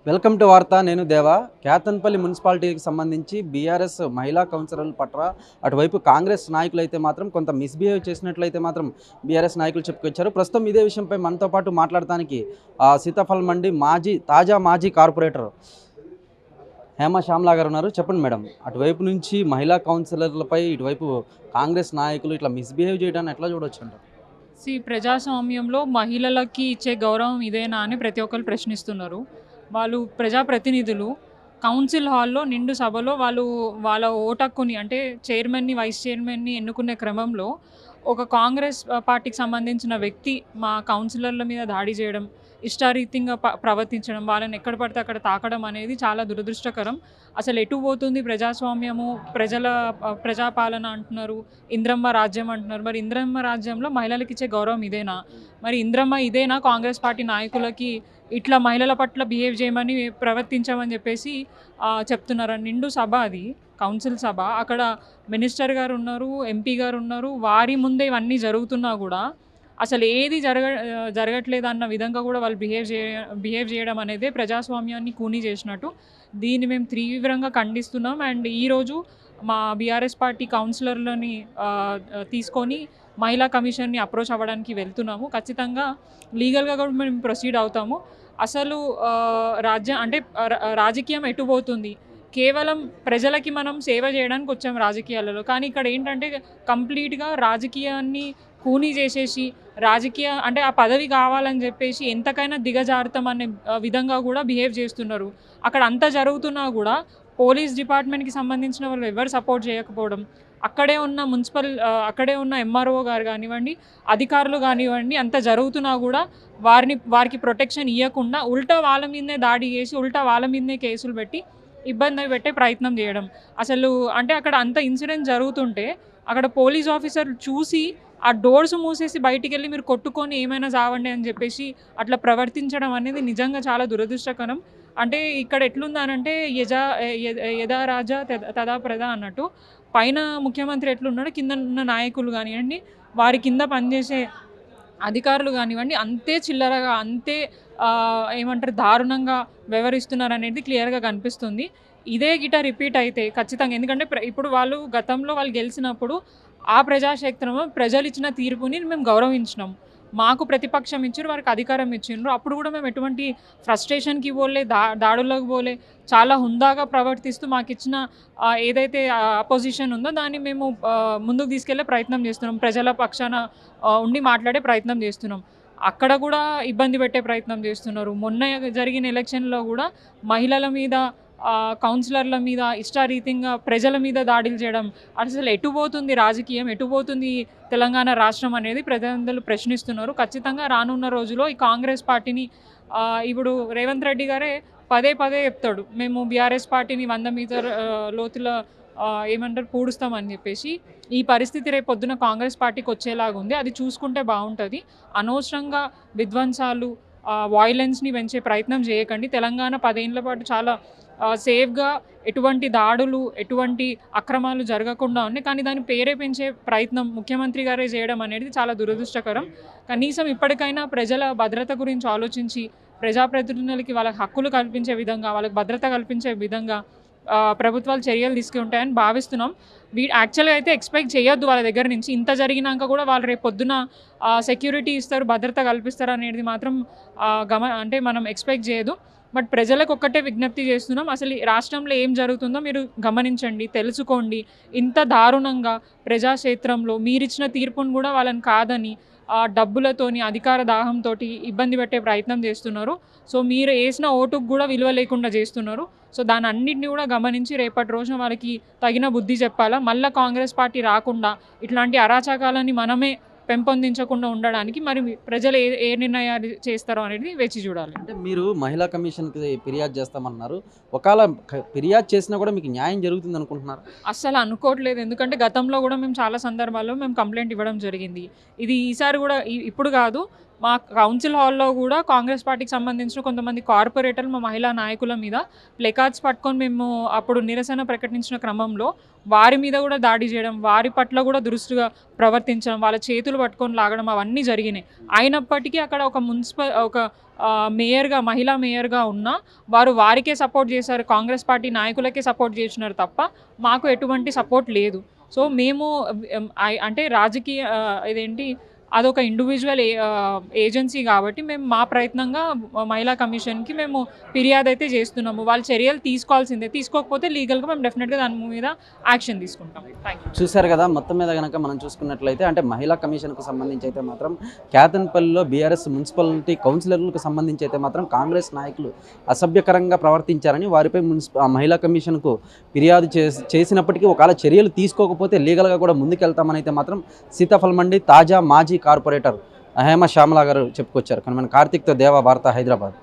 Welcome to వార్త. నేను దేవా. కేతన్పల్లి మున్సిపాలిటీకి సంబంధించి బీఆర్ఎస్ మహిళా కౌన్సిలర్ల పట్ల అటువైపు కాంగ్రెస్ నాయకులు అయితే మాత్రం కొంత మిస్బిహేవ్ చేసినట్లయితే మాత్రం బీఆర్ఎస్ నాయకులు చెప్పుకొచ్చారు. ప్రస్తుతం ఇదే విషయంపై మనతో పాటు మాట్లాడడానికి సీతాఫల్ మండి తాజా మాజీ కార్పొరేటర్ హేమ శ్యామ్లా గారు ఉన్నారు. చెప్పండి మేడం, అటువైపు నుంచి మహిళా కౌన్సిలర్లపై ఇటువైపు కాంగ్రెస్ నాయకులు ఇట్లా మిస్బిహేవ్ చేయడాన్ని ఎట్లా చూడొచ్చు అంటారు? ప్రజాస్వామ్యంలో మహిళలకి ఇచ్చే గౌరవం ఇదేనా అని ప్రతి ఒక్కరు ప్రశ్నిస్తున్నారు. వాళ్ళు ప్రజాప్రతినిధులు కౌన్సిల్ హాల్లో నిండు సభలో వాళ్ళ ఓటక్కుని అంటే చైర్మన్ని, వైస్ చైర్మన్ని ఎన్నుకునే క్రమంలో ఒక కాంగ్రెస్ పార్టీకి సంబంధించిన వ్యక్తి మా కౌన్సిలర్ల మీద దాడి చేయడం, ఇష్టారీతిగా ప్రవర్తించడం, వాళ్ళని ఎక్కడ పడితే అక్కడ తాకడం అనేది చాలా దురదృష్టకరం. అసలు ఎటు పోతుంది ప్రజాస్వామ్యము? ప్రజాపాలన అంటున్నారు, ఇంద్రమ్మ రాజ్యం అంటున్నారు. మరి ఇంద్రమ్మ రాజ్యంలో మహిళలకు ఇచ్చే గౌరవం ఇదేనా? మరి ఇంద్రమ్మ ఇదేనా కాంగ్రెస్ పార్టీ నాయకులకి ఇట్లా మహిళల పట్ల బిహేవ్ చేయమని, ప్రవర్తించమని చెప్పేసి చెప్తున్నారు. నిండు సభ అది, కౌన్సిల్ సభ. అక్కడ మినిస్టర్ గారు ఉన్నారు, ఎంపీ గారు ఉన్నారు. వారి ముందే ఇవన్నీ జరుగుతున్నా కూడా అసలు ఏది జరగట్లేదు అన్న విధంగా కూడా వాళ్ళు బిహేవ్ చేయడం అనేది ప్రజాస్వామ్యాన్ని కూనీ చేసినట్టు. దీన్ని మేము తీవ్రంగా ఖండిస్తున్నాం. అండ్ ఈరోజు మా బీఆర్ఎస్ పార్టీ కౌన్సిలర్లని తీసుకొని మహిళా కమిషన్ని అప్రోచ్ అవ్వడానికి వెళ్తున్నాము. ఖచ్చితంగా లీగల్గా కూడా మేము ప్రొసీడ్ అవుతాము. అసలు రాజకీయం ఎటు పోతుంది? కేవలం ప్రజలకి మనం సేవ చేయడానికి వచ్చాము రాజకీయాలలో. కానీ ఇక్కడ ఏంటంటే కంప్లీట్గా రాజకీయాన్ని కూనీ చేసేసి ఆ పదవి కావాలని చెప్పేసి ఎంతకైనా దిగజారుతాం అనే విధంగా కూడా బిహేవ్ చేస్తున్నారు. అక్కడ అంతా జరుగుతున్నా కూడా పోలీస్ డిపార్ట్మెంట్కి సంబంధించిన వాళ్ళు ఎవరు సపోర్ట్ చేయకపోవడం, అక్కడే ఉన్న ఎంఆర్ఓ గారు కానివ్వండి, అధికారులు కానివ్వండి, అంత జరుగుతున్నా కూడా వారికి ప్రొటెక్షన్ ఇవ్వకుండా ఉల్టా వాళ్ళ మీదనే దాడి చేసి ఉల్టా వాళ్ళ మీదనే కేసులు పెట్టి ఇబ్బంది పెట్టే ప్రయత్నం చేయడం. అక్కడ అంత ఇన్సిడెంట్ జరుగుతుంటే అక్కడ పోలీస్ ఆఫీసర్ చూసి ఆ డోర్స్ మూసేసి బయటికి వెళ్ళి మీరు కొట్టుకొని ఏమైనా చావండి అని చెప్పేసి అట్లా ప్రవర్తించడం అనేది నిజంగా చాలా దురదృష్టకరం. ఇక్కడ ఎట్లుందనంటే యథా రాజా తదా ప్రజ అన్నట్టు, పైన ముఖ్యమంత్రి ఎట్లున్నాడో కింద ఉన్న నాయకులు కానివ్వండి, వారి కింద పనిచేసే అధికారులు కానివ్వండి అంతే చిల్లరగా, అంతే దారుణంగా వ్యవహరిస్తున్నారు అనేది క్లియర్గా కనిపిస్తుంది. ఇదే రిపీట్ అయితే ఖచ్చితంగా, ఎందుకంటే ఇప్పుడు గతంలో వాళ్ళు గెలిచినప్పుడు ఆ ప్రజాక్షేత్రంలో ప్రజలు ఇచ్చిన తీర్పుని మేము గౌరవించినాం. మాకు ప్రతిపక్షం ఇచ్చారు, వారికి అధికారం ఇచ్చిండ్రు. అప్పుడు కూడా మేము ఎటువంటి ఫ్రస్ట్రేషన్కి పోలే, దాడులకు పోలే. చాలా హుందాగా ప్రవర్తిస్తూ మాకు ఇచ్చిన ఏదైతే అపోజిషన్ ఉందో దాన్ని మేము ముందుకు తీసుకెళ్లే ప్రయత్నం చేస్తున్నాం. ప్రజల పక్షాన ఉండి మాట్లాడే ప్రయత్నం చేస్తున్నాం. అక్కడ కూడా ఇబ్బంది పెట్టే ప్రయత్నం చేస్తున్నారు. మొన్న జరిగిన ఎలక్షన్లో కూడా మహిళల మీద, కౌన్సిలర్ల మీద ఇష్టారీతిగా ప్రజల మీద దాడులు చేయడం, అసలు ఎటు పోతుంది రాజకీయం, ఎటు పోతుంది తెలంగాణ రాష్ట్రం అనేది ప్రజలందరూ ప్రశ్నిస్తున్నారు. ఖచ్చితంగా రానున్న రోజుల్లో ఈ కాంగ్రెస్ పార్టీని ఇప్పుడు రేవంత్ రెడ్డి గారే పదే చెప్తాడు, మేము బీఆర్ఎస్ పార్టీని 100 మీటర్ లోతుల పూడుస్తామని చెప్పేసి. ఈ పరిస్థితి రేపు పొద్దున కాంగ్రెస్ పార్టీకి వచ్చేలాగా ఉంది. అది చూసుకుంటే బాగుంటుంది. అనవసరంగా విధ్వంసాలు, వాయిలెన్స్ని పెంచే ప్రయత్నం చేయకండి. తెలంగాణ 10 ఏళ్ల పాటు చాలా సేఫ్గా, ఎటువంటి దాడులు, ఎటువంటి అక్రమాలు జరగకుండా ఉన్నాయి. కానీ దాన్ని ప్రేరేపించే ప్రయత్నం ముఖ్యమంత్రి గారే చేయడం అనేది చాలా దురదృష్టకరం. కనీసం ఇప్పటికైనా ప్రజల భద్రత గురించి ఆలోచించి ప్రజాప్రతినిధులకి వాళ్ళ హక్కులు కల్పించే విధంగా, వాళ్ళకి భద్రత కల్పించే విధంగా ప్రభుత్వాలు చర్యలు తీసుకుంటాయని భావిస్తున్నాం. యాక్చువల్గా అయితే ఎక్స్పెక్ట్ చేయొద్దు వాళ్ళ దగ్గర నుంచి. ఇంత జరిగినాక కూడా వాళ్ళు రేపు పొద్దున సెక్యూరిటీ ఇస్తారు, భద్రత కల్పిస్తారు అనేది మాత్రం మనం ఎక్స్పెక్ట్ చేయదు. బట్ ప్రజలకు ఒక్కటే విజ్ఞప్తి చేస్తున్నాం, అసలు ఈ రాష్ట్రంలో ఏం జరుగుతుందో మీరు గమనించండి, తెలుసుకోండి. ఇంత దారుణంగా ప్రజాక్షేత్రంలో మీరిచ్చిన తీర్పును కూడా వాళ్ళని కాదని డబ్బులతోని, అధికార దాహంతో ఇబ్బంది పెట్టే ప్రయత్నం చేస్తున్నారు. సో మీరు వేసిన ఓటుకు కూడా విలువ లేకుండా చేస్తున్నారు. సో దాని అన్నింటినీ కూడా గమనించి రేపటి రోజున వాళ్ళకి తగిన బుద్ధి చెప్పాలా. మళ్ళీ కాంగ్రెస్ పార్టీ రాకుండా ఇట్లాంటి అరాచకాలని మనమే పెంపొందించకుండా ఉండడానికి మరి ప్రజలు ఏ నిర్ణయాలు చేస్తారో అనేది వేచి చూడాలి. అంటే మీరు మహిళా కమిషన్కి ఫిర్యాదు చేస్తామన్నారు. ఒకవేళ ఫిర్యాదు చేసినా కూడా మీకు న్యాయం జరుగుతుంది అనుకుంటున్నారు? అస్సలు అనుకోవట్లేదు. ఎందుకంటే గతంలో కూడా మేము చాలా సందర్భాల్లో కంప్లైంట్ ఇవ్వడం జరిగింది. ఇది ఈసారి కూడా ఇప్పుడు కాదు, మా కౌన్సిల్ హాల్లో కూడా కాంగ్రెస్ పార్టీకి సంబంధించిన కొంతమంది కార్పొరేటర్లు మా మహిళా నాయకుల మీద ప్లెకార్డ్స్ పట్టుకొని మేము అప్పుడు నిరసన ప్రకటించిన క్రమంలో వారి మీద కూడా దాడి చేయడం, వారి పట్ల కూడా దురుసుగా ప్రవర్తించడం, వాళ్ళ చేతులు పట్టుకొని లాగడం అవన్నీ జరిగినాయి. అయినప్పటికీ అక్కడ ఒక మేయర్గా, మహిళా మేయర్గా ఉన్న వారు వారికే సపోర్ట్ చేశారు, కాంగ్రెస్ పార్టీ నాయకులకే సపోర్ట్ చేసినారు తప్ప మాకు ఎటువంటి సపోర్ట్ లేదు. సో మేము అంటే రాజకీయ ఇదేంటి అదొక ఇండివిజువల్ ఏజెన్సీ కాబట్టి మేము మా ప్రయత్నంగా మహిళా కమిషన్కి మేము ఫిర్యాదు అయితే చేస్తున్నాము. వాళ్ళు చర్యలు తీసుకోవాల్సిందే, తీసుకోకపోతే లీగల్గా మేము డెఫినెట్గా దాని మీద యాక్షన్ తీసుకుంటాం. Thank you. చూశారు కదా, మొత్తం మీద కనుక మనం చూసుకున్నట్లయితే అంటే మహిళా కమిషన్కు సంబంధించి అయితే మాత్రం కేతన్పల్లిలో బీఆర్ఎస్ మున్సిపాలిటీ కౌన్సిలర్లకు సంబంధించి అయితే మాత్రం కాంగ్రెస్ నాయకులు అసభ్యకరంగా ప్రవర్తించారని వారిపై మహిళా కమిషన్కు ఫిర్యాదు చేసినప్పటికీ ఒకవేళ చర్యలు తీసుకోకపోతే లీగల్గా కూడా ముందుకెళ్తామని అయితే మాత్రం సీతాఫల్ మండి తాజా మాజీ కార్పొరేటర్ హేమ శ్యామల గారు చెప్పుకొచ్చారు. కానీ మన కార్తీక్తో దేవా, భారత, హైదరాబాద్.